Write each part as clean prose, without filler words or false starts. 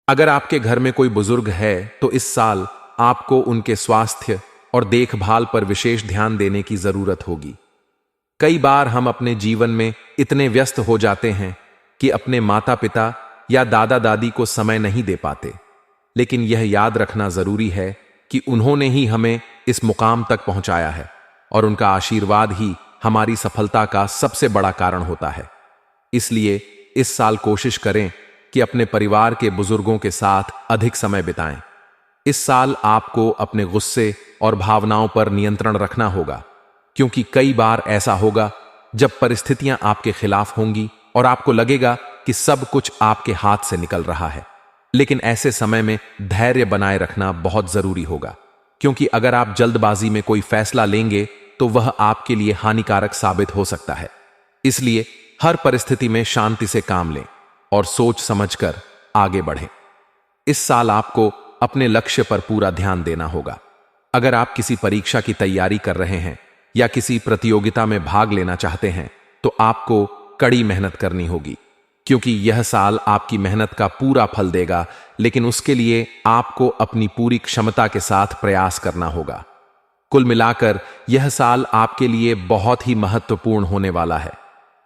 अगर आपके घर में कोई बुजुर्ग है तो इस साल आपको उनके स्वास्थ्य और देखभाल पर विशेष ध्यान देने की जरूरत होगी। कई बार हम अपने जीवन में इतने व्यस्त हो जाते हैं कि अपने माता पिता या दादा दादी को समय नहीं दे पाते, लेकिन यह याद रखना जरूरी है कि उन्होंने ही हमें इस मुकाम तक पहुंचाया है और उनका आशीर्वाद ही हमारी सफलता का सबसे बड़ा कारण होता है। इसलिए इस साल कोशिश करें कि अपने परिवार के बुजुर्गों के साथ अधिक समय बिताएं। इस साल आपको अपने गुस्से और भावनाओं पर नियंत्रण रखना होगा, क्योंकि कई बार ऐसा होगा जब परिस्थितियां आपके खिलाफ होंगी और आपको लगेगा कि सब कुछ आपके हाथ से निकल रहा है। लेकिन ऐसे समय में धैर्य बनाए रखना बहुत जरूरी होगा, क्योंकि अगर आप जल्दबाजी में कोई फैसला लेंगे तो वह आपके लिए हानिकारक साबित हो सकता है। इसलिए हर परिस्थिति में शांति से काम लें और सोच समझकर आगे बढ़ें। इस साल आपको अपने लक्ष्य पर पूरा ध्यान देना होगा। अगर आप किसी परीक्षा की तैयारी कर रहे हैं या किसी प्रतियोगिता में भाग लेना चाहते हैं तो आपको कड़ी मेहनत करनी होगी, क्योंकि यह साल आपकी मेहनत का पूरा फल देगा, लेकिन उसके लिए आपको अपनी पूरी क्षमता के साथ प्रयास करना होगा। कुल मिलाकर यह साल आपके लिए बहुत ही महत्वपूर्ण होने वाला है।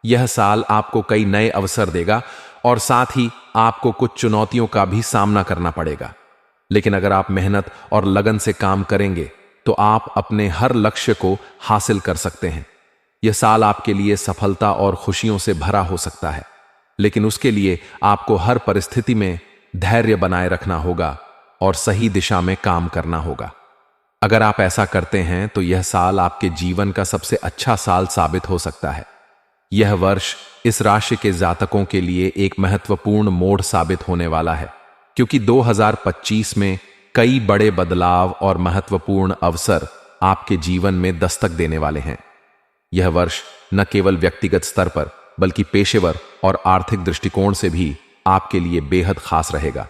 यह साल आपको कई नए अवसर देगा और साथ ही आपको कुछ चुनौतियों का भी सामना करना पड़ेगा, लेकिन अगर आप मेहनत और लगन से काम करेंगे तो आप अपने हर लक्ष्य को हासिल कर सकते हैं। यह साल आपके लिए सफलता और खुशियों से भरा हो सकता है, लेकिन उसके लिए आपको हर परिस्थिति में धैर्य बनाए रखना होगा और सही दिशा में काम करना होगा। अगर आप ऐसा करते हैं तो यह साल आपके जीवन का सबसे अच्छा साल साबित हो सकता है। यह वर्ष इस राशि के जातकों के लिए एक महत्वपूर्ण मोड़ साबित होने वाला है, क्योंकि 2025 में कई बड़े बदलाव और महत्वपूर्ण अवसर आपके जीवन में दस्तक देने वाले हैं। यह वर्ष न केवल व्यक्तिगत स्तर पर बल्कि पेशेवर और आर्थिक दृष्टिकोण से भी आपके लिए बेहद खास रहेगा।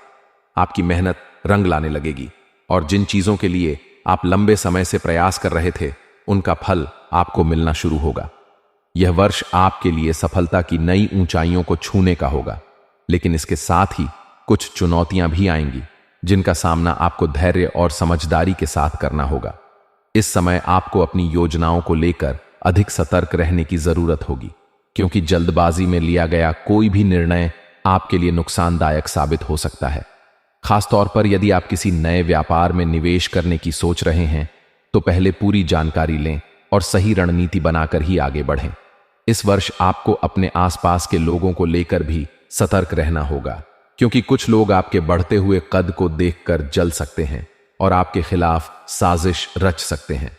आपकी मेहनत रंग लाने लगेगी और जिन चीजों के लिए आप लंबे समय से प्रयास कर रहे थे उनका फल आपको मिलना शुरू होगा। यह वर्ष आपके लिए सफलता की नई ऊंचाइयों को छूने का होगा, लेकिन इसके साथ ही कुछ चुनौतियां भी आएंगी जिनका सामना आपको धैर्य और समझदारी के साथ करना होगा। इस समय आपको अपनी योजनाओं को लेकर अधिक सतर्क रहने की जरूरत होगी, क्योंकि जल्दबाजी में लिया गया कोई भी निर्णय आपके लिए नुकसानदायक साबित हो सकता है। खासतौर पर यदि आप किसी नए व्यापार में निवेश करने की सोच रहे हैं तो पहले पूरी जानकारी लें और सही रणनीति बनाकर ही आगे बढ़ें। इस वर्ष आपको अपने आसपास के लोगों को लेकर भी सतर्क रहना होगा, क्योंकि कुछ लोग आपके बढ़ते हुए कद को देखकर जल सकते हैं और आपके खिलाफ साजिश रच सकते हैं।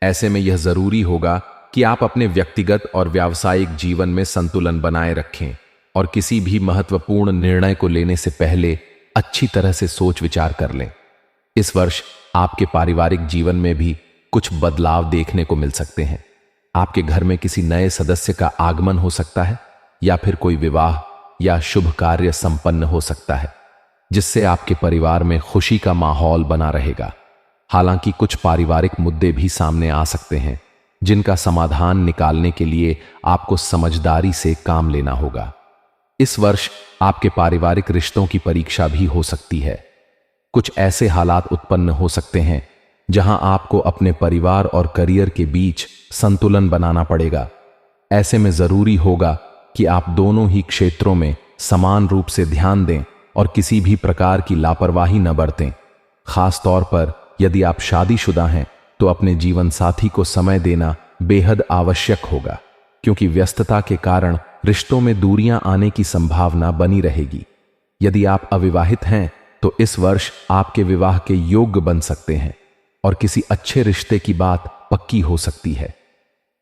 ऐसे में यह जरूरी होगा कि आप अपने व्यक्तिगत और व्यावसायिक जीवन में संतुलन बनाए रखें और किसी भी महत्वपूर्ण निर्णय को लेने से पहले अच्छी तरह से सोच विचार कर लें। इस वर्ष आपके पारिवारिक जीवन में भी कुछ बदलाव देखने को मिल सकते हैं। आपके घर में किसी नए सदस्य का आगमन हो सकता है या फिर कोई विवाह या शुभ कार्य संपन्न हो सकता है, जिससे आपके परिवार में खुशी का माहौल बना रहेगा। हालांकि कुछ पारिवारिक मुद्दे भी सामने आ सकते हैं जिनका समाधान निकालने के लिए आपको समझदारी से काम लेना होगा। इस वर्ष आपके पारिवारिक रिश्तों की परीक्षा भी हो सकती है। कुछ ऐसे हालात उत्पन्न हो सकते हैं जहां आपको अपने परिवार और करियर के बीच संतुलन बनाना पड़ेगा। ऐसे में जरूरी होगा कि आप दोनों ही क्षेत्रों में समान रूप से ध्यान दें और किसी भी प्रकार की लापरवाही न बरतें। खास तौर पर यदि आप शादीशुदा हैं तो अपने जीवन साथी को समय देना बेहद आवश्यक होगा, क्योंकि व्यस्तता के कारण रिश्तों में दूरियां आने की संभावना बनी रहेगी। यदि आप अविवाहित हैं तो इस वर्ष आपके विवाह के योग्य बन सकते हैं और किसी अच्छे रिश्ते की बात पक्की हो सकती है।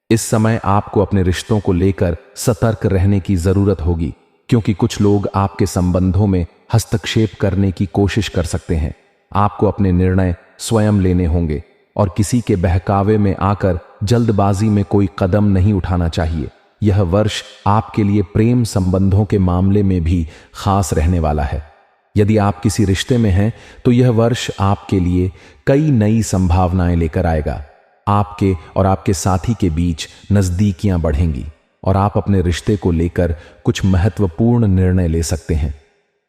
इस समय आपको अपने रिश्तों को लेकर सतर्क रहने की जरूरत होगी, क्योंकि कुछ लोग आपके संबंधों में हस्तक्षेप करने की कोशिश कर सकते हैं। आपको अपने निर्णय स्वयं लेने होंगे और किसी के बहकावे में आकर जल्दबाजी में कोई कदम नहीं उठाना चाहिए। यह वर्ष आपके लिए प्रेम संबंधों के मामले में भी खास रहने वाला है। यदि आप किसी रिश्ते में हैं तो यह वर्ष आपके लिए कई नई संभावनाएं लेकर आएगा। आपके और आपके साथी के बीच नजदीकियां बढ़ेंगी और आप अपने रिश्ते को लेकर कुछ महत्वपूर्ण निर्णय ले सकते हैं।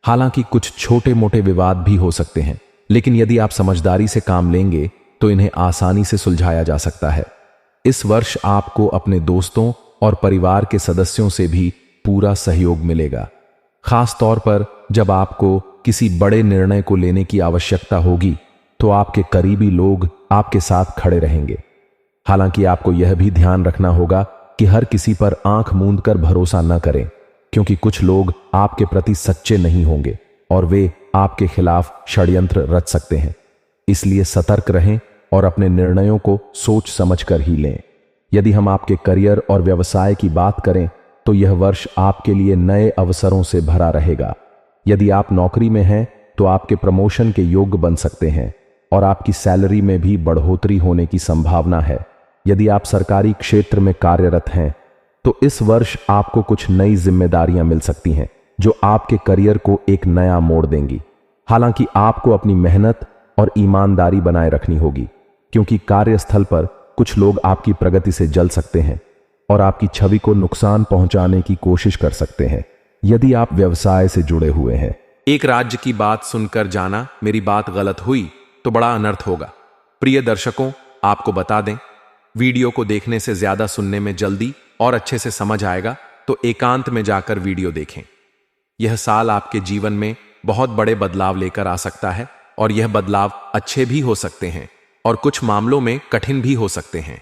हालांकि कुछ छोटे मोटे विवाद भी हो सकते हैं, लेकिन यदि आप समझदारी से काम लेंगे तो इन्हें आसानी से सुलझाया जा सकता है। इस वर्ष आपको अपने दोस्तों और परिवार के सदस्यों से भी पूरा सहयोग मिलेगा, खास तौर पर जब आपको किसी बड़े निर्णय को लेने की आवश्यकता होगी तो आपके करीबी लोग आपके साथ खड़े रहेंगे। हालांकि आपको यह भी ध्यान रखना होगा कि हर किसी पर आंख मूंद कर भरोसा न करें, क्योंकि कुछ लोग आपके प्रति सच्चे नहीं होंगे और वे आपके खिलाफ षड्यंत्र रच सकते हैं। इसलिए सतर्क रहें और अपने निर्णयों को सोच समझकर ही लें। यदि हम आपके करियर और व्यवसाय की बात करें तो यह वर्ष आपके लिए नए अवसरों से भरा रहेगा। यदि आप नौकरी में हैं तो आपके प्रमोशन के योग्य बन सकते हैं और आपकी सैलरी में भी बढ़ोतरी होने की संभावना है। यदि आप सरकारी क्षेत्र में कार्यरत हैं तो इस वर्ष आपको कुछ नई जिम्मेदारियां मिल सकती हैं जो आपके करियर को एक नया मोड़ देंगी। हालांकि आपको अपनी मेहनत और ईमानदारी बनाए रखनी होगी, क्योंकि कार्यस्थल पर कुछ लोग आपकी प्रगति से जल सकते हैं और आपकी छवि को नुकसान पहुंचाने की कोशिश कर सकते हैं यदि आप व्यवसाय से जुड़े हुए हैं। एक राज्य की बात सुनकर जाना मेरी बात गलत हुई तो बड़ा अनर्थ होगा। प्रिय दर्शकों, आपको बता दें, वीडियो को देखने से ज्यादा सुनने में जल्दी और अच्छे से समझ आएगा, तो एकांत में जाकर वीडियो देखें। यह साल आपके जीवन में बहुत बड़े बदलाव लेकर आ सकता है और यह बदलाव अच्छे भी हो सकते हैं और कुछ मामलों में कठिन भी हो सकते हैं,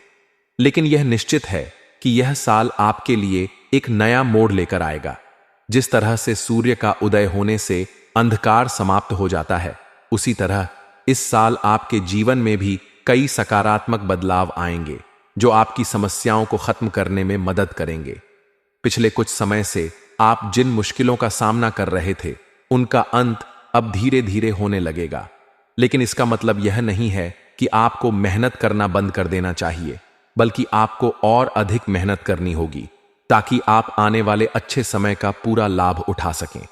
लेकिन यह निश्चित है कि यह साल आपके लिए एक नया मोड़ लेकर आएगा। जिस तरह से सूर्य का उदय होने से अंधकार समाप्त हो जाता है, उसी तरह इस साल आपके जीवन में भी कई सकारात्मक बदलाव आएंगे जो आपकी समस्याओं को खत्म करने में मदद करेंगे। पिछले कुछ समय से आप जिन मुश्किलों का सामना कर रहे थे, उनका अंत अब धीरे धीरे होने लगेगा, लेकिन इसका मतलब यह नहीं है कि आपको मेहनत करना बंद कर देना चाहिए, बल्कि आपको और अधिक मेहनत करनी होगी ताकि आप आने वाले अच्छे समय का पूरा लाभ उठा सकें।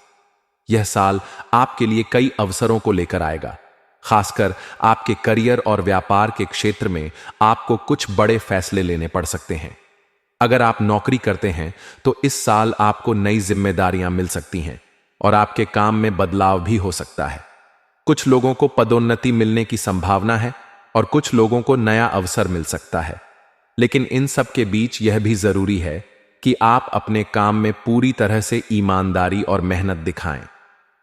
यह साल आपके लिए कई अवसरों को लेकर आएगा। खासकर आपके करियर और व्यापार के क्षेत्र में आपको कुछ बड़े फैसले लेने पड़ सकते हैं। अगर आप नौकरी करते हैं तो इस साल आपको नई जिम्मेदारियां मिल सकती हैं और आपके काम में बदलाव भी हो सकता है। कुछ लोगों को पदोन्नति मिलने की संभावना है और कुछ लोगों को नया अवसर मिल सकता है, लेकिन इन सब के बीच यह भी जरूरी है कि आप अपने काम में पूरी तरह से ईमानदारी और मेहनत दिखाएं,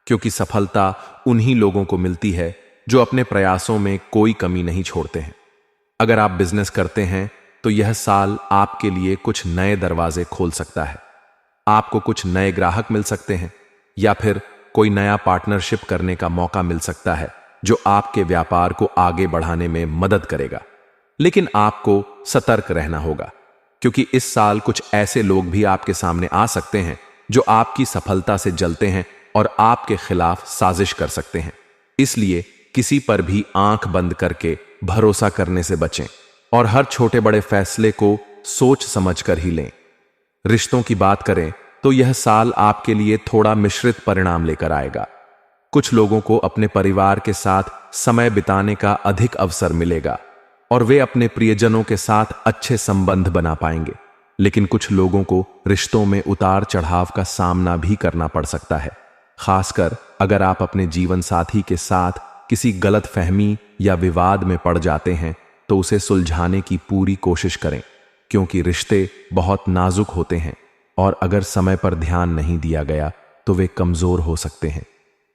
क्योंकि सफलता उन्हीं लोगों को मिलती है जो अपने प्रयासों में कोई कमी नहीं छोड़ते हैं। अगर आप बिजनेस करते हैं तो यह साल आपके लिए कुछ नए दरवाजे खोल सकता है। आपको कुछ नए ग्राहक मिल सकते हैं या फिर कोई नया पार्टनरशिप करने का मौका मिल सकता है जो आपके व्यापार को आगे बढ़ाने में मदद करेगा। लेकिन आपको सतर्क रहना होगा, क्योंकि इस साल कुछ ऐसे लोग भी आपके सामने आ सकते हैं जो आपकी सफलता से जलते हैं और आपके खिलाफ साजिश कर सकते हैं। इसलिए किसी पर भी आंख बंद करके भरोसा करने से बचें और हर छोटे बड़े फैसले को सोच समझकर ही लें। रिश्तों की बात करें तो यह साल आपके लिए थोड़ा मिश्रित परिणाम लेकर आएगा। कुछ लोगों को अपने परिवार के साथ समय बिताने का अधिक अवसर मिलेगा और वे अपने प्रियजनों के साथ अच्छे संबंध बना पाएंगे, लेकिन कुछ लोगों को रिश्तों में उतार चढ़ाव का सामना भी करना पड़ सकता है। खासकर अगर आप अपने जीवन साथी के साथ किसी गलत फहमी या विवाद में पड़ जाते हैं तो उसे सुलझाने की पूरी कोशिश करें, क्योंकि रिश्ते बहुत नाजुक होते हैं और अगर समय पर ध्यान नहीं दिया गया तो वे कमजोर हो सकते हैं।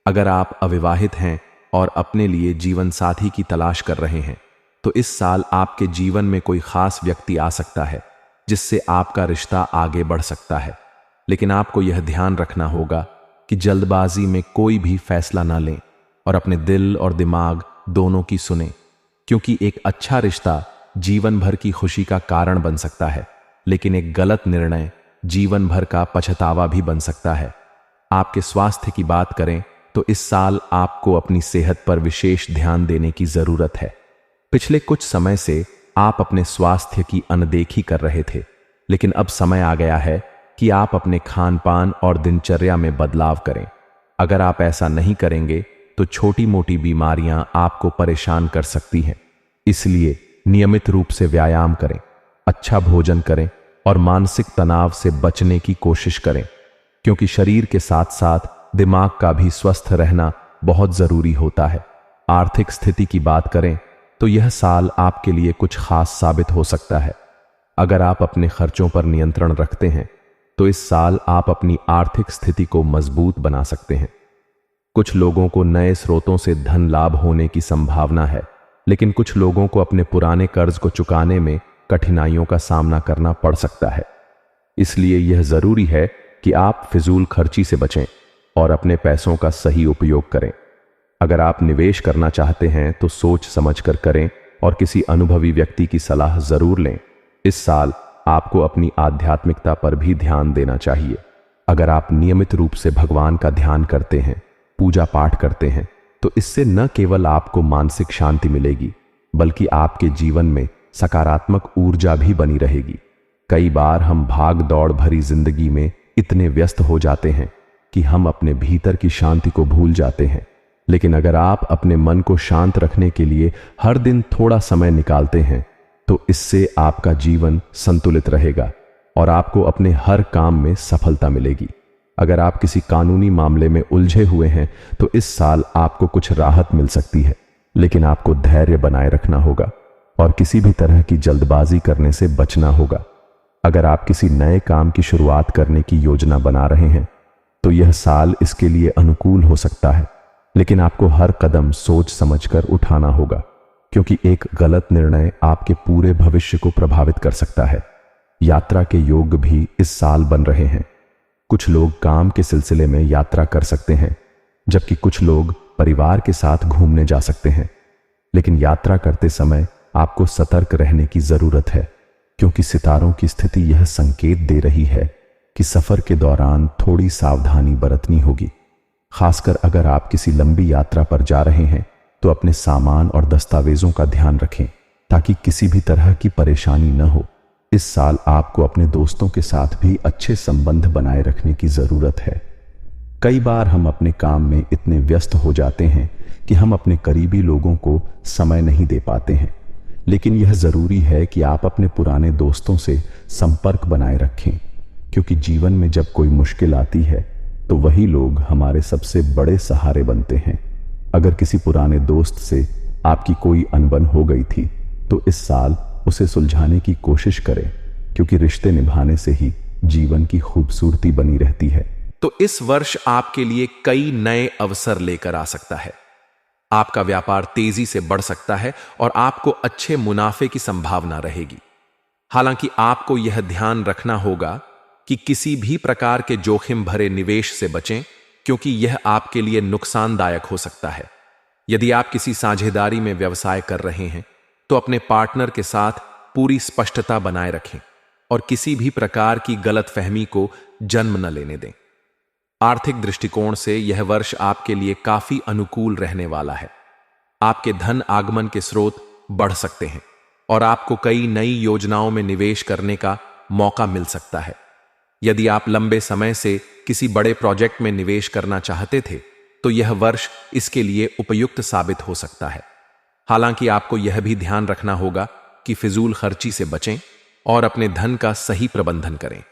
अगर आप अविवाहित हैं और अपने लिए जीवन साथी की तलाश कर रहे हैं तो इस साल आपके जीवन में कोई खास व्यक्ति आ सकता है जिससे आपका रिश्ता आगे बढ़ सकता है, लेकिन आपको यह ध्यान रखना होगा कि जल्दबाजी में कोई भी फैसला ना लें और अपने दिल और दिमाग दोनों की सुने, क्योंकि एक अच्छा रिश्ता जीवन भर की खुशी का कारण बन सकता है, लेकिन एक गलत निर्णय जीवन भर का पछतावा भी बन सकता है। आपके स्वास्थ्य की बात करें तो इस साल आपको अपनी सेहत पर विशेष ध्यान देने की जरूरत है। पिछले कुछ समय से आप अपने स्वास्थ्य की अनदेखी कर रहे थे, लेकिन अब समय आ गया है कि आप अपने खान पान और दिनचर्या में बदलाव करें। अगर आप ऐसा नहीं करेंगे तो छोटी मोटी बीमारियां आपको परेशान कर सकती हैं। इसलिए नियमित रूप से व्यायाम करें, अच्छा भोजन करें और मानसिक तनाव से बचने की कोशिश करें, क्योंकि शरीर के साथ साथ दिमाग का भी स्वस्थ रहना बहुत जरूरी होता है। आर्थिक स्थिति की बात करें तो यह साल आपके लिए कुछ खास साबित हो सकता है। अगर आप अपने खर्चों पर नियंत्रण रखते हैं तो इस साल आप अपनी आर्थिक स्थिति को मजबूत बना सकते हैं। कुछ लोगों को नए स्रोतों से धन लाभ होने की संभावना है, लेकिन कुछ लोगों को अपने पुराने कर्ज को चुकाने में कठिनाइयों का सामना करना पड़ सकता है। इसलिए यह जरूरी है कि आप फिजूल खर्ची से बचें और अपने पैसों का सही उपयोग करें। अगर आप निवेश करना चाहते हैं तो सोच समझकर करें और किसी अनुभवी व्यक्ति की सलाह जरूर लें। इस साल आपको अपनी आध्यात्मिकता पर भी ध्यान देना चाहिए। अगर आप नियमित रूप से भगवान का ध्यान करते हैं, पूजा पाठ करते हैं, तो इससे न केवल आपको मानसिक शांति मिलेगी बल्कि आपके जीवन में सकारात्मक ऊर्जा भी बनी रहेगी। कई बार हम भाग दौड़ भरी जिंदगी में इतने व्यस्त हो जाते हैं कि हम अपने भीतर की शांति को भूल जाते हैं। लेकिन अगर आप अपने मन को शांत रखने के लिए हर दिन थोड़ा समय निकालते हैं तो इससे आपका जीवन संतुलित रहेगा और आपको अपने हर काम में सफलता मिलेगी। अगर आप किसी कानूनी मामले में उलझे हुए हैं तो इस साल आपको कुछ राहत मिल सकती है, लेकिन आपको धैर्य बनाए रखना होगा और किसी भी तरह की जल्दबाजी करने से बचना होगा। अगर आप किसी नए काम की शुरुआत करने की योजना बना रहे हैं तो यह साल इसके लिए अनुकूल हो सकता है, लेकिन आपको हर कदम सोच समझकर उठाना होगा, क्योंकि एक गलत निर्णय आपके पूरे भविष्य को प्रभावित कर सकता है। यात्रा के योग भी इस साल बन रहे हैं। कुछ लोग काम के सिलसिले में यात्रा कर सकते हैं, जबकि कुछ लोग परिवार के साथ घूमने जा सकते हैं। लेकिन यात्रा करते समय आपको सतर्क रहने की जरूरत है, क्योंकि सितारों की स्थिति यह संकेत दे रही है कि सफर के दौरान थोड़ी सावधानी बरतनी होगी। खासकर अगर आप किसी लंबी यात्रा पर जा रहे हैं तो अपने सामान और दस्तावेजों का ध्यान रखें ताकि किसी भी तरह की परेशानी न हो। इस साल आपको अपने दोस्तों के साथ भी अच्छे संबंध बनाए रखने की जरूरत है। कई बार हम अपने काम में इतने व्यस्त हो जाते हैं कि हम अपने करीबी लोगों को समय नहीं दे पाते हैं, लेकिन यह जरूरी है कि आप अपने पुराने दोस्तों से संपर्क बनाए रखें, क्योंकि जीवन में जब कोई मुश्किल आती है तो वही लोग हमारे सबसे बड़े सहारे बनते हैं। अगर किसी पुराने दोस्त से आपकी कोई अनबन हो गई थी तो इस साल उसे सुलझाने की कोशिश करें, क्योंकि रिश्ते निभाने से ही जीवन की खूबसूरती बनी रहती है। तो इस वर्ष आपके लिए कई नए अवसर लेकर आ सकता है। आपका व्यापार तेजी से बढ़ सकता है और आपको अच्छे मुनाफे की संभावना रहेगी। हालांकि आपको यह ध्यान रखना होगा कि किसी भी प्रकार के जोखिम भरे निवेश से बचें, क्योंकि यह आपके लिए नुकसानदायक हो सकता है। यदि आप किसी साझेदारी में व्यवसाय कर रहे हैं तो अपने पार्टनर के साथ पूरी स्पष्टता बनाए रखें और किसी भी प्रकार की गलतफहमी को जन्म न लेने दें। आर्थिक दृष्टिकोण से यह वर्ष आपके लिए काफी अनुकूल रहने वाला है। आपके धन आगमन के स्रोत बढ़ सकते हैं और आपको कई नई योजनाओं में निवेश करने का मौका मिल सकता है। यदि आप लंबे समय से किसी बड़े प्रोजेक्ट में निवेश करना चाहते थे तो यह वर्ष इसके लिए उपयुक्त साबित हो सकता है। हालांकि आपको यह भी ध्यान रखना होगा कि फिजूल खर्ची से बचें और अपने धन का सही प्रबंधन करें,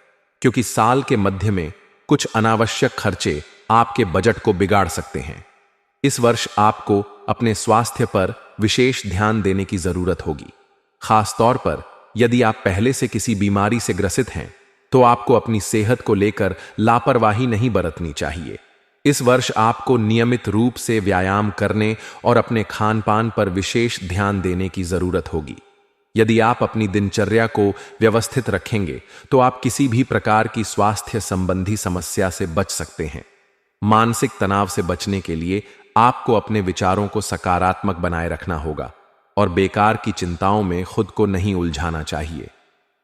क्योंकि साल के मध्य में कुछ अनावश्यक खर्चे आपके बजट को बिगाड़ सकते हैं। इस वर्ष आपको अपने स्वास्थ्य पर विशेष ध्यान देने की जरूरत होगी। खास तौर पर यदि आप पहले से किसी बीमारी से ग्रसित हैं तो आपको अपनी सेहत को लेकर लापरवाही नहीं बरतनी चाहिए। इस वर्ष आपको नियमित रूप से व्यायाम करने और अपने खान पान पर विशेष ध्यान देने की जरूरत होगी। यदि आप अपनी दिनचर्या को व्यवस्थित रखेंगे तो आप किसी भी प्रकार की स्वास्थ्य संबंधी समस्या से बच सकते हैं। मानसिक तनाव से बचने के लिए आपको अपने विचारों को सकारात्मक बनाए रखना होगा और बेकार की चिंताओं में खुद को नहीं उलझाना चाहिए।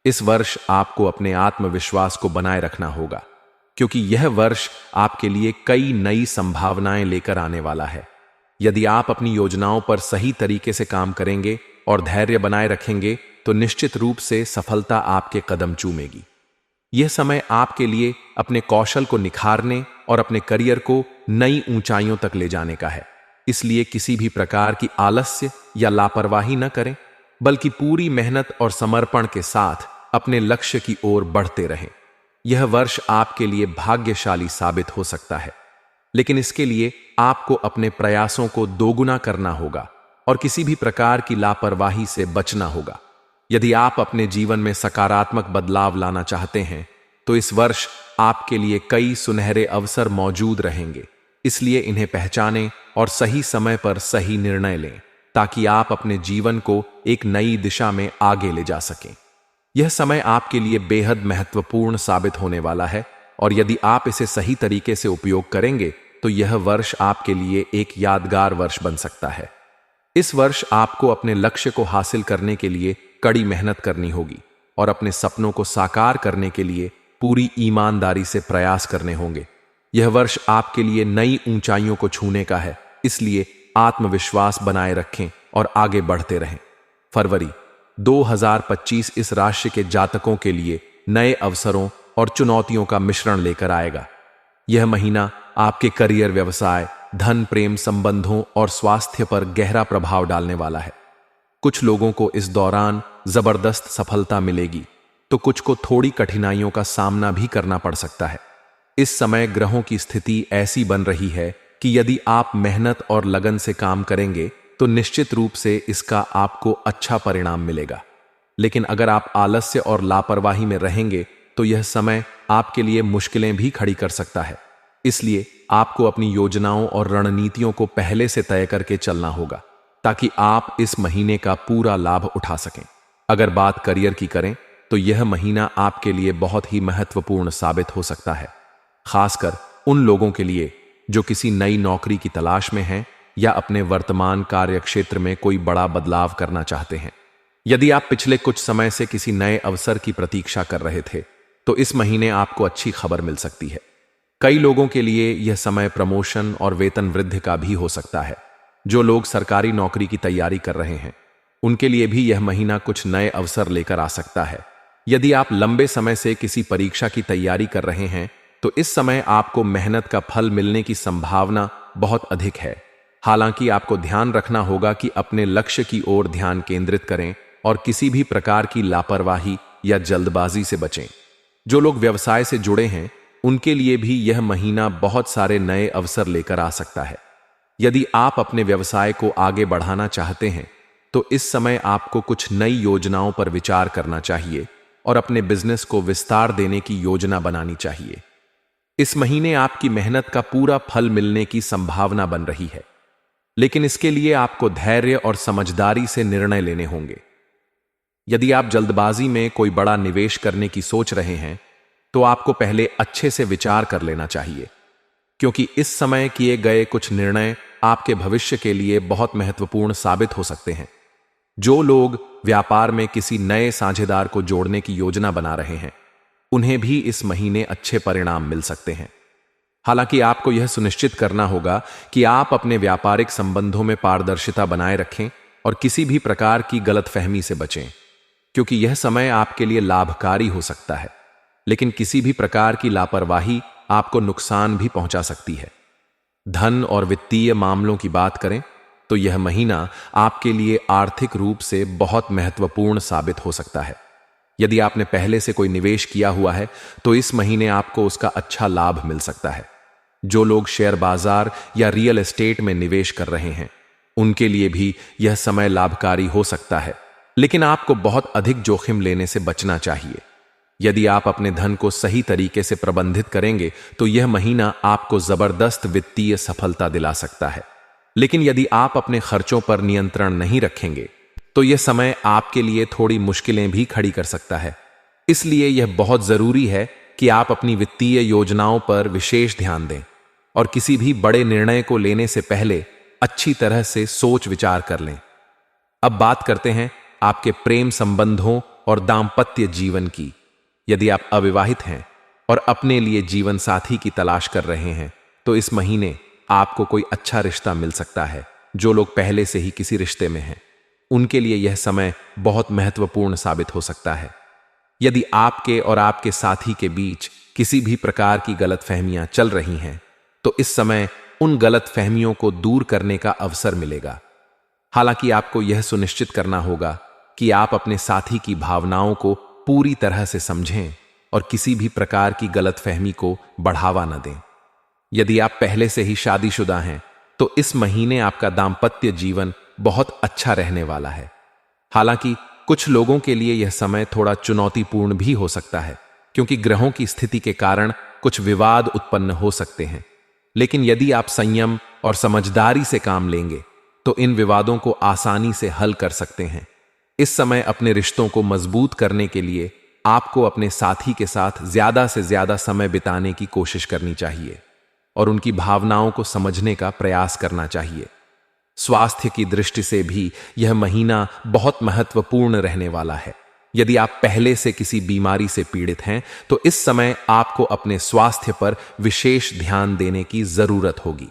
इस वर्ष आपको अपने आत्मविश्वास को बनाए रखना होगा, क्योंकि यह वर्ष आपके लिए कई नई संभावनाएं लेकर आने वाला है। यदि आप अपनी योजनाओं पर सही तरीके से काम करेंगे और धैर्य बनाए रखेंगे तो निश्चित रूप से सफलता आपके कदम चूमेगी। यह समय आपके लिए अपने कौशल को निखारने और अपने करियर को नई ऊंचाइयों तक ले जाने का है। इसलिए किसी भी प्रकार की आलस्य या लापरवाही न करें, बल्कि पूरी मेहनत और समर्पण के साथ अपने लक्ष्य की ओर बढ़ते रहें। यह वर्ष आपके लिए भाग्यशाली साबित हो सकता है। लेकिन इसके लिए आपको अपने प्रयासों को दोगुना करना होगा और किसी भी प्रकार की लापरवाही से बचना होगा। यदि आप अपने जीवन में सकारात्मक बदलाव लाना चाहते हैं तो इस वर्ष आपके लिए कई सुनहरे अवसर मौजूद रहेंगे। इसलिए इन्हें पहचानें और सही समय पर सही निर्णय लें ताकि आप अपने जीवन को एक नई दिशा में आगे ले जा सकें। यह समय आपके लिए बेहद महत्वपूर्ण साबित होने वाला है और यदि आप इसे सही तरीके से उपयोग करेंगे तो यह वर्ष आपके लिए एक यादगार वर्ष बन सकता है। इस वर्ष आपको अपने लक्ष्य को हासिल करने के लिए कड़ी मेहनत करनी होगी और अपने सपनों को साकार करने के लिए पूरी ईमानदारी से प्रयास करने होंगे। यह वर्ष आपके लिए नई ऊंचाइयों को छूने का है, इसलिए आत्मविश्वास बनाए रखें और आगे बढ़ते रहें। फरवरी 2025 इस राशि के जातकों के लिए नए अवसरों और चुनौतियों का मिश्रण लेकर आएगा। यह महीना आपके करियर, व्यवसाय, धन, प्रेम संबंधों और स्वास्थ्य पर गहरा प्रभाव डालने वाला है। कुछ लोगों को इस दौरान जबरदस्त सफलता मिलेगी तो कुछ को थोड़ी कठिनाइयों का सामना भी करना पड़ सकता है। इस समय ग्रहों की स्थिति ऐसी बन रही है कि यदि आप मेहनत और लगन से काम करेंगे तो निश्चित रूप से इसका आपको अच्छा परिणाम मिलेगा। लेकिन अगर आप आलस्य और लापरवाही में रहेंगे तो यह समय आपके लिए मुश्किलें भी खड़ी कर सकता है। इसलिए आपको अपनी योजनाओं और रणनीतियों को पहले से तय करके चलना होगा ताकि आप इस महीने का पूरा लाभ उठा सकें। अगर बात करियर की करें तो यह महीना आपके लिए बहुत ही महत्वपूर्ण साबित हो सकता है, खासकर उन लोगों के लिए जो किसी नई नौकरी की तलाश में हैं या अपने वर्तमान कार्य क्षेत्र में कोई बड़ा बदलाव करना चाहते हैं। यदि आप पिछले कुछ समय से किसी नए अवसर की प्रतीक्षा कर रहे थे तो इस महीने आपको अच्छी खबर मिल सकती है। कई लोगों के लिए यह समय प्रमोशन और वेतन वृद्धि का भी हो सकता है। जो लोग सरकारी नौकरी की तैयारी कर रहे हैं उनके लिए भी यह महीना कुछ नए अवसर लेकर आ सकता है। यदि आप लंबे समय से किसी परीक्षा की तैयारी कर रहे हैं तो इस समय आपको मेहनत का फल मिलने की संभावना बहुत अधिक है। हालांकि आपको ध्यान रखना होगा कि अपने लक्ष्य की ओर ध्यान केंद्रित करें और किसी भी प्रकार की लापरवाही या जल्दबाजी से बचें। जो लोग व्यवसाय से जुड़े हैं उनके लिए भी यह महीना बहुत सारे नए अवसर लेकर आ सकता है। यदि आप अपने व्यवसाय को आगे बढ़ाना चाहते हैं तो इस समय आपको कुछ नई योजनाओं पर विचार करना चाहिए और अपने बिजनेस को विस्तार देने की योजना बनानी चाहिए। इस महीने आपकी मेहनत का पूरा फल मिलने की संभावना बन रही है, लेकिन इसके लिए आपको धैर्य और समझदारी से निर्णय लेने होंगे। यदि आप जल्दबाजी में कोई बड़ा निवेश करने की सोच रहे हैं तो आपको पहले अच्छे से विचार कर लेना चाहिए, क्योंकि इस समय किए गए कुछ निर्णय आपके भविष्य के लिए बहुत महत्वपूर्ण साबित हो सकते हैं। जो लोग व्यापार में किसी नए साझेदार को जोड़ने की योजना बना रहे हैं उन्हें भी इस महीने अच्छे परिणाम मिल सकते हैं। हालांकि आपको यह सुनिश्चित करना होगा कि आप अपने व्यापारिक संबंधों में पारदर्शिता बनाए रखें और किसी भी प्रकार की गलतफहमी से बचें, क्योंकि यह समय आपके लिए लाभकारी हो सकता है, लेकिन किसी भी प्रकार की लापरवाही आपको नुकसान भी पहुंचा सकती है। धन और वित्तीय मामलों की बात करें तो यह महीना आपके लिए आर्थिक रूप से बहुत महत्वपूर्ण साबित हो सकता है। यदि आपने पहले से कोई निवेश किया हुआ है तो इस महीने आपको उसका अच्छा लाभ मिल सकता है। जो लोग शेयर बाजार या रियल एस्टेट में निवेश कर रहे हैं उनके लिए भी यह समय लाभकारी हो सकता है, लेकिन आपको बहुत अधिक जोखिम लेने से बचना चाहिए। यदि आप अपने धन को सही तरीके से प्रबंधित करेंगे तो यह महीना आपको जबरदस्त वित्तीय सफलता दिला सकता है, लेकिन यदि आप अपने खर्चों पर नियंत्रण नहीं रखेंगे तो यह समय आपके लिए थोड़ी मुश्किलें भी खड़ी कर सकता है। इसलिए यह बहुत जरूरी है कि आप अपनी वित्तीय योजनाओं पर विशेष ध्यान दें और किसी भी बड़े निर्णय को लेने से पहले अच्छी तरह से सोच विचार कर लें। अब बात करते हैं आपके प्रेम संबंधों और दाम्पत्य जीवन की। यदि आप अविवाहित हैं और अपने लिए जीवन साथी की तलाश कर रहे हैं तो इस महीने आपको कोई अच्छा रिश्ता मिल सकता है। जो लोग पहले से ही किसी रिश्ते में हैं उनके लिए यह समय बहुत महत्वपूर्ण साबित हो सकता है। यदि आपके और आपके साथी के बीच किसी भी प्रकार की गलतफहमियां चल रही हैं तो इस समय उन गलतफहमियों को दूर करने का अवसर मिलेगा। हालांकि आपको यह सुनिश्चित करना होगा कि आप अपने साथी की भावनाओं को पूरी तरह से समझें और किसी भी प्रकार की गलतफहमी को बढ़ावा न दें। यदि आप पहले से ही शादीशुदा हैं तो इस महीने आपका दाम्पत्य जीवन बहुत अच्छा रहने वाला है। हालांकि कुछ लोगों के लिए यह समय थोड़ा चुनौतीपूर्ण भी हो सकता है, क्योंकि ग्रहों की स्थिति के कारण कुछ विवाद उत्पन्न हो सकते हैं। लेकिन यदि आप संयम और समझदारी से काम लेंगे तो इन विवादों को आसानी से हल कर सकते हैं। इस समय अपने रिश्तों को मजबूत करने के लिए आपको अपने साथी के साथ ज्यादा से ज्यादा समय बिताने की कोशिश करनी चाहिए और उनकी भावनाओं को समझने का प्रयास करना चाहिए। स्वास्थ्य की दृष्टि से भी यह महीना बहुत महत्वपूर्ण रहने वाला है। यदि आप पहले से किसी बीमारी से पीड़ित हैं तो इस समय आपको अपने स्वास्थ्य पर विशेष ध्यान देने की जरूरत होगी।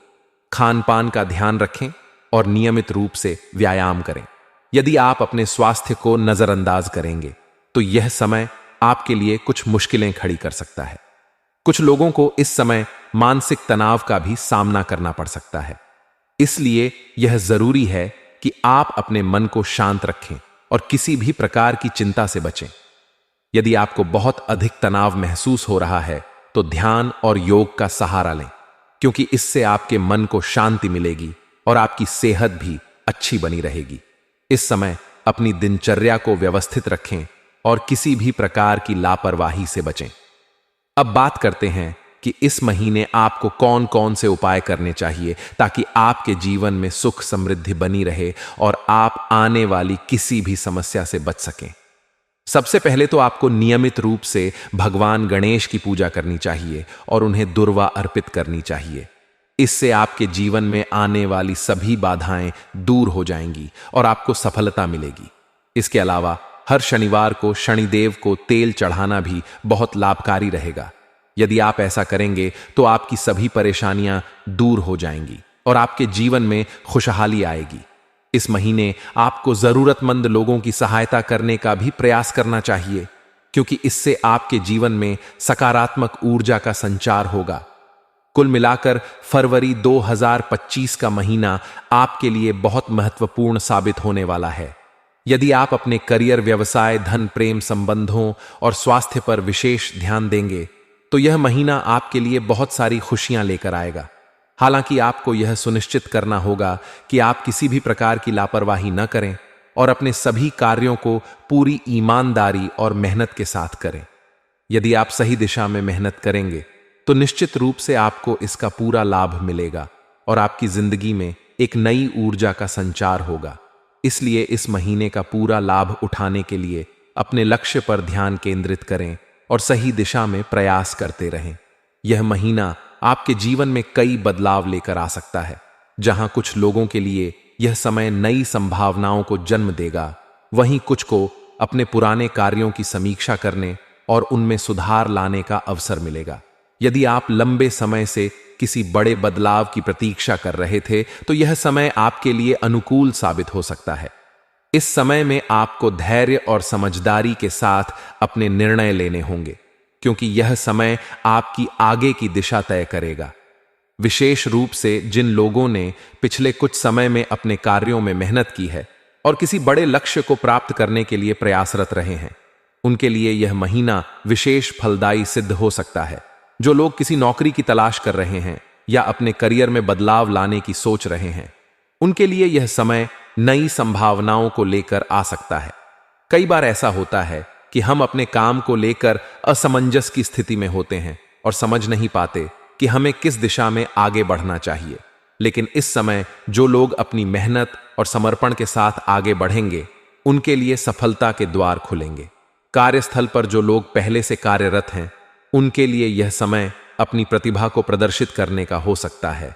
खान पान का ध्यान रखें और नियमित रूप से व्यायाम करें। यदि आप अपने स्वास्थ्य को नजरअंदाज करेंगे तो यह समय आपके लिए कुछ मुश्किलें खड़ी कर सकता है। कुछ लोगों को इस समय मानसिक तनाव का भी सामना करना पड़ सकता है। इसलिए यह जरूरी है कि आप अपने मन को शांत रखें और किसी भी प्रकार की चिंता से बचें। यदि आपको बहुत अधिक तनाव महसूस हो रहा है तो ध्यान और योग का सहारा लें, क्योंकि इससे आपके मन को शांति मिलेगी और आपकी सेहत भी अच्छी बनी रहेगी। इस समय अपनी दिनचर्या को व्यवस्थित रखें और किसी भी प्रकार की लापरवाही से बचें। अब बात करते हैं कि इस महीने आपको कौन कौन से उपाय करने चाहिए ताकि आपके जीवन में सुख समृद्धि बनी रहे और आप आने वाली किसी भी समस्या से बच सकें। सबसे पहले तो आपको नियमित रूप से भगवान गणेश की पूजा करनी चाहिए और उन्हें दुर्वा अर्पित करनी चाहिए। इससे आपके जीवन में आने वाली सभी बाधाएं दूर हो जाएंगी और आपको सफलता मिलेगी। इसके अलावा हर शनिवार को शनिदेव को तेल चढ़ाना भी बहुत लाभकारी रहेगा। यदि आप ऐसा करेंगे तो आपकी सभी परेशानियां दूर हो जाएंगी और आपके जीवन में खुशहाली आएगी। इस महीने आपको जरूरतमंद लोगों की सहायता करने का भी प्रयास करना चाहिए, क्योंकि इससे आपके जीवन में सकारात्मक ऊर्जा का संचार होगा। कुल मिलाकर फरवरी 2025 का महीना आपके लिए बहुत महत्वपूर्ण साबित होने वाला है। यदि आप अपने करियर, व्यवसाय, धन, प्रेम संबंधों और स्वास्थ्य पर विशेष ध्यान देंगे तो यह महीना आपके लिए बहुत सारी खुशियां लेकर आएगा। हालांकि आपको यह सुनिश्चित करना होगा कि आप किसी भी प्रकार की लापरवाही न करें और अपने सभी कार्यों को पूरी ईमानदारी और मेहनत के साथ करें। यदि आप सही दिशा में मेहनत करेंगे तो निश्चित रूप से आपको इसका पूरा लाभ मिलेगा और आपकी जिंदगी में एक नई ऊर्जा का संचार होगा। इसलिए इस महीने का पूरा लाभ उठाने के लिए अपने लक्ष्य पर ध्यान केंद्रित करें और सही दिशा में प्रयास करते रहें। यह महीना आपके जीवन में कई बदलाव लेकर आ सकता है। जहां कुछ लोगों के लिए यह समय नई संभावनाओं को जन्म देगा, वहीं कुछ को अपने पुराने कार्यों की समीक्षा करने और उनमें सुधार लाने का अवसर मिलेगा। यदि आप लंबे समय से किसी बड़े बदलाव की प्रतीक्षा कर रहे थे तो यह समय आपके लिए अनुकूल साबित हो सकता है। इस समय में आपको धैर्य और समझदारी के साथ अपने निर्णय लेने होंगे, क्योंकि यह समय आपकी आगे की दिशा तय करेगा। विशेष रूप से जिन लोगों ने पिछले कुछ समय में अपने कार्यों में मेहनत की है और किसी बड़े लक्ष्य को प्राप्त करने के लिए प्रयासरत रहे हैं, उनके लिए यह महीना विशेष फलदायी सिद्ध हो सकता है। जो लोग किसी नौकरी की तलाश कर रहे हैं या अपने करियर में बदलाव लाने की सोच रहे हैं, उनके लिए यह समय नई संभावनाओं को लेकर आ सकता है। कई बार ऐसा होता है कि हम अपने काम को लेकर असमंजस की स्थिति में होते हैं और समझ नहीं पाते कि हमें किस दिशा में आगे बढ़ना चाहिए। लेकिन इस समय जो लोग अपनी मेहनत और समर्पण के साथ आगे बढ़ेंगे, उनके लिए सफलता के द्वार खुलेंगे। कार्यस्थल पर जो लोग पहले से कार्यरत हैं, उनके लिए यह समय अपनी प्रतिभा को प्रदर्शित करने का हो सकता है,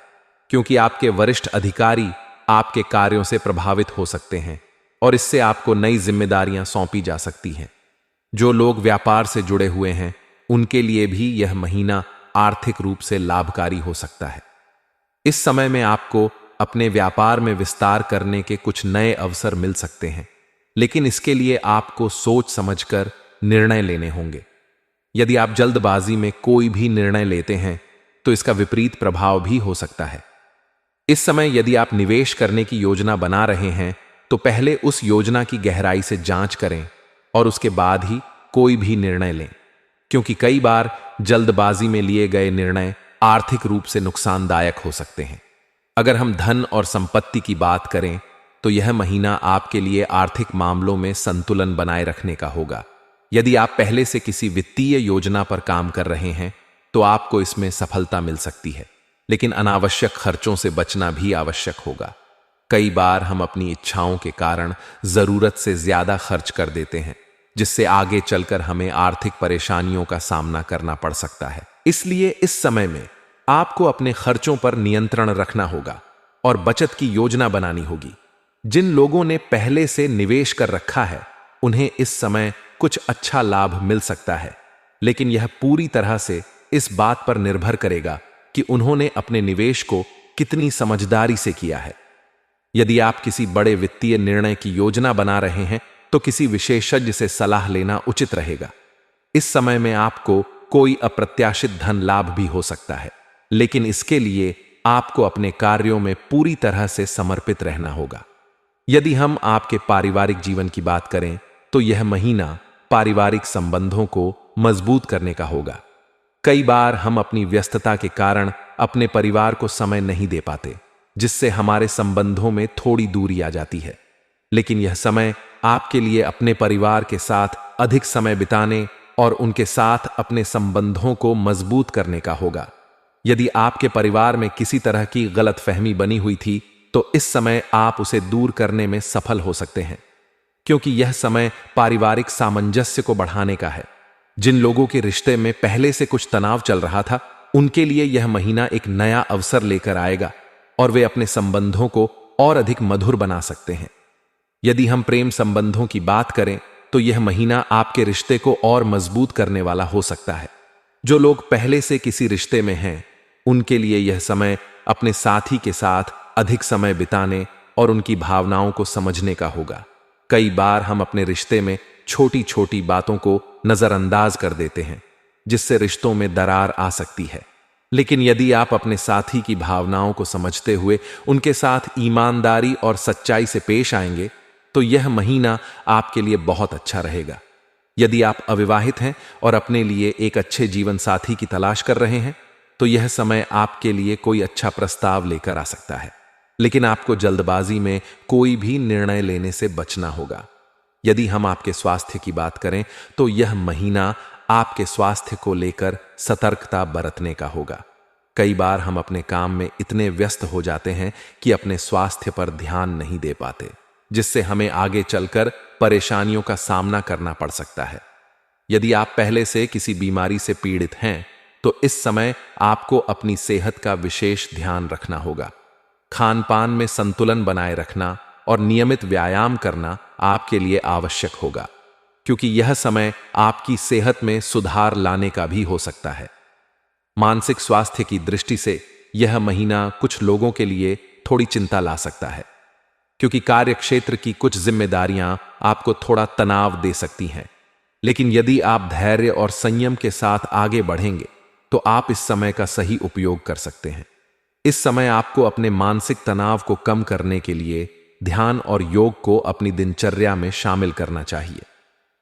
क्योंकि आपके वरिष्ठ अधिकारी आपके कार्यों से प्रभावित हो सकते हैं और इससे आपको नई जिम्मेदारियां सौंपी जा सकती हैं। जो लोग व्यापार से जुड़े हुए हैं, उनके लिए भी यह महीना आर्थिक रूप से लाभकारी हो सकता है। इस समय में आपको अपने व्यापार में विस्तार करने के कुछ नए अवसर मिल सकते हैं, लेकिन इसके लिए आपको सोच समझकर निर्णय लेने होंगे। यदि आप जल्दबाजी में कोई भी निर्णय लेते हैं तो इसका विपरीत प्रभाव भी हो सकता है। इस समय यदि आप निवेश करने की योजना बना रहे हैं तो पहले उस योजना की गहराई से जांच करें और उसके बाद ही कोई भी निर्णय लें, क्योंकि कई बार जल्दबाजी में लिए गए निर्णय आर्थिक रूप से नुकसानदायक हो सकते हैं। अगर हम धन और संपत्ति की बात करें तो यह महीना आपके लिए आर्थिक मामलों में संतुलन बनाए रखने का होगा। यदि आप पहले से किसी वित्तीय योजना पर काम कर रहे हैं तो आपको इसमें सफलता मिल सकती है, लेकिन अनावश्यक खर्चों से बचना भी आवश्यक होगा। कई बार हम अपनी इच्छाओं के कारण जरूरत से ज्यादा खर्च कर देते हैं, जिससे आगे चलकर हमें आर्थिक परेशानियों का सामना करना पड़ सकता है। इसलिए इस समय में आपको अपने खर्चों पर नियंत्रण रखना होगा और बचत की योजना बनानी होगी। जिन लोगों ने पहले से निवेश कर रखा है उन्हें इस समय कुछ अच्छा लाभ मिल सकता है, लेकिन यह पूरी तरह से इस बात पर निर्भर करेगा कि उन्होंने अपने निवेश को कितनी समझदारी से किया है। यदि आप किसी बड़े वित्तीय निर्णय की योजना बना रहे हैं तो किसी विशेषज्ञ से सलाह लेना उचित रहेगा। इस समय में आपको कोई अप्रत्याशित धन लाभ भी हो सकता है, लेकिन इसके लिए आपको अपने कार्यों में पूरी तरह से समर्पित रहना होगा। यदि हम आपके पारिवारिक जीवन की बात करें तो यह महीना पारिवारिक संबंधों को मजबूत करने का होगा। कई बार हम अपनी व्यस्तता के कारण अपने परिवार को समय नहीं दे पाते, जिससे हमारे संबंधों में थोड़ी दूरी आ जाती है। लेकिन यह समय आपके लिए अपने परिवार के साथ अधिक समय बिताने और उनके साथ अपने संबंधों को मजबूत करने का होगा। यदि आपके परिवार में किसी तरह की गलतफहमी बनी हुई थी तो इस समय आप उसे दूर करने में सफल हो सकते हैं, क्योंकि यह समय पारिवारिक सामंजस्य को बढ़ाने का है। जिन लोगों के रिश्ते में पहले से कुछ तनाव चल रहा था उनके लिए यह महीना एक नया अवसर लेकर आएगा और वे अपने संबंधों को और अधिक मधुर बना सकते हैं। यदि हम प्रेम संबंधों की बात करें तो यह महीना आपके रिश्ते को और मजबूत करने वाला हो सकता है। जो लोग पहले से किसी रिश्ते में हैं उनके लिए यह समय अपने साथी के साथ अधिक समय बिताने और उनकी भावनाओं को समझने का होगा। कई बार हम अपने रिश्ते में छोटी छोटी बातों को नजरअंदाज कर देते हैं, जिससे रिश्तों में दरार आ सकती है। लेकिन यदि आप अपने साथी की भावनाओं को समझते हुए उनके साथ ईमानदारी और सच्चाई से पेश आएंगे तो यह महीना आपके लिए बहुत अच्छा रहेगा। यदि आप अविवाहित हैं और अपने लिए एक अच्छे जीवन साथी की तलाश कर रहे हैं तो यह समय आपके लिए कोई अच्छा प्रस्ताव लेकर आ सकता है, लेकिन आपको जल्दबाजी में कोई भी निर्णय लेने से बचना होगा। यदि हम आपके स्वास्थ्य की बात करें तो यह महीना आपके स्वास्थ्य को लेकर सतर्कता बरतने का होगा। कई बार हम अपने काम में इतने व्यस्त हो जाते हैं कि अपने स्वास्थ्य पर ध्यान नहीं दे पाते, जिससे हमें आगे चलकर परेशानियों का सामना करना पड़ सकता है। यदि आप पहले से किसी बीमारी से पीड़ित हैं तो इस समय आपको अपनी सेहत का विशेष ध्यान रखना होगा। खान पान में संतुलन बनाए रखना और नियमित व्यायाम करना आपके लिए आवश्यक होगा, क्योंकि यह समय आपकी सेहत में सुधार लाने का भी हो सकता है। मानसिक स्वास्थ्य की दृष्टि से यह महीना कुछ लोगों के लिए थोड़ी चिंता ला सकता है, क्योंकि कार्यक्षेत्र की कुछ जिम्मेदारियां आपको थोड़ा तनाव दे सकती हैं। लेकिन यदि आप धैर्य और संयम के साथ आगे बढ़ेंगे तो आप इस समय का सही उपयोग कर सकते हैं। इस समय आपको अपने मानसिक तनाव को कम करने के लिए ध्यान और योग को अपनी दिनचर्या में शामिल करना चाहिए।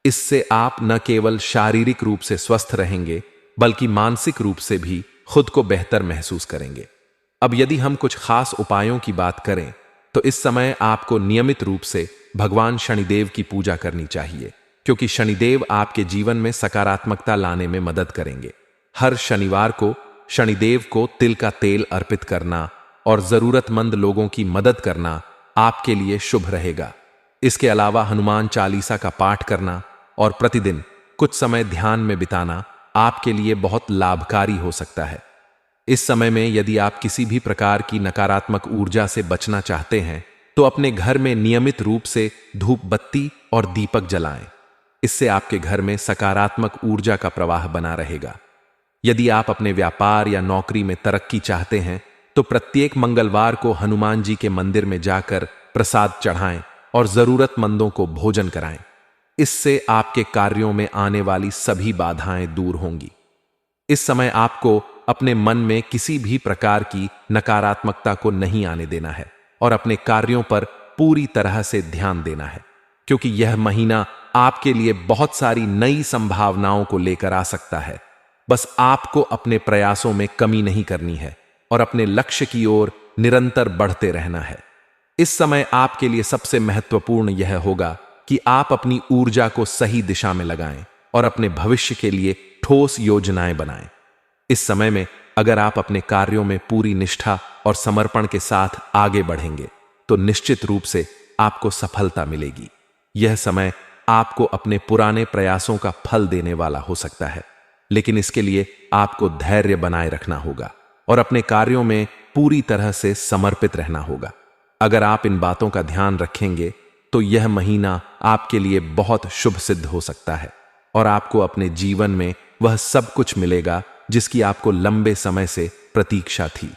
इससे आप न केवल शारीरिक रूप से स्वस्थ रहेंगे बल्कि मानसिक रूप से भी खुद को बेहतर महसूस करेंगे। अब यदि हम कुछ खास उपायों की बात करें तो इस समय आपको नियमित रूप से भगवान शनिदेव की पूजा करनी चाहिए, क्योंकि शनिदेव आपके जीवन में सकारात्मकता लाने में मदद करेंगे। हर शनिवार को शनिदेव को तिल का तेल अर्पित करना और जरूरतमंद लोगों की मदद करना आपके लिए शुभ रहेगा। इसके अलावा हनुमान चालीसा का पाठ करना और प्रतिदिन कुछ समय ध्यान में बिताना आपके लिए बहुत लाभकारी हो सकता है। इस समय में यदि आप किसी भी प्रकार की नकारात्मक ऊर्जा से बचना चाहते हैं तो अपने घर में नियमित रूप से धूप बत्ती और दीपक जलाएं। इससे आपके घर में सकारात्मक ऊर्जा का प्रवाह बना रहेगा। यदि आप अपने व्यापार या नौकरी में तरक्की चाहते हैं तो प्रत्येक मंगलवार को हनुमान जी के मंदिर में जाकर प्रसाद चढ़ाएं और जरूरतमंदों को भोजन कराएं। इससे आपके कार्यों में आने वाली सभी बाधाएं दूर होंगी। इस समय आपको अपने मन में किसी भी प्रकार की नकारात्मकता को नहीं आने देना है और अपने कार्यों पर पूरी तरह से ध्यान देना है, क्योंकि यह महीना आपके लिए बहुत सारी नई संभावनाओं को लेकर आ सकता है। बस आपको अपने प्रयासों में कमी नहीं करनी है और अपने लक्ष्य की ओर निरंतर बढ़ते रहना है। इस समय आपके लिए सबसे महत्वपूर्ण यह होगा कि आप अपनी ऊर्जा को सही दिशा में लगाएं और अपने भविष्य के लिए ठोस योजनाएं बनाएं। इस समय में अगर आप अपने कार्यों में पूरी निष्ठा और समर्पण के साथ आगे बढ़ेंगे तो निश्चित रूप से आपको सफलता मिलेगी। यह समय आपको अपने पुराने प्रयासों का फल देने वाला हो सकता है, लेकिन इसके लिए आपको धैर्य बनाए रखना होगा और अपने कार्यों में पूरी तरह से समर्पित रहना होगा। अगर आप इन बातों का ध्यान रखेंगे तो यह महीना आपके लिए बहुत शुभ सिद्ध हो सकता है और आपको अपने जीवन में वह सब कुछ मिलेगा जिसकी आपको लंबे समय से प्रतीक्षा थी।